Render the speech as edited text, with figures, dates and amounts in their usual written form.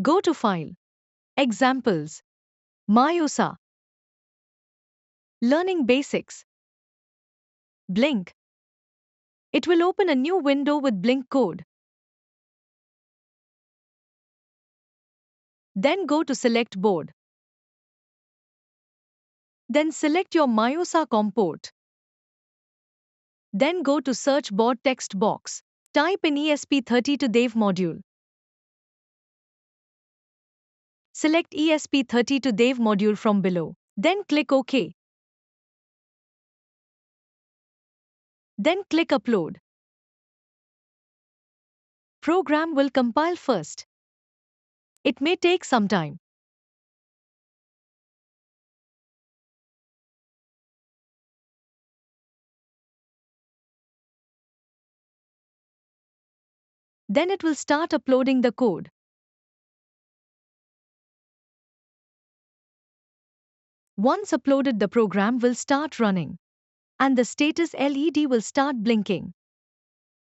Go to File. Examples. MYOSA. Learning Basics. Blink. It will open a new window with Blink code. Then go to Select Board. Then select your MYOSA COM port. Then go to Search Board text box. Type in ESP32 module. Select ESP32 module from below. Then click OK. Then click Upload. Program will compile first. It may take some time. Then it will start uploading the code. Once uploaded, the program will start running, and the status LED will start blinking.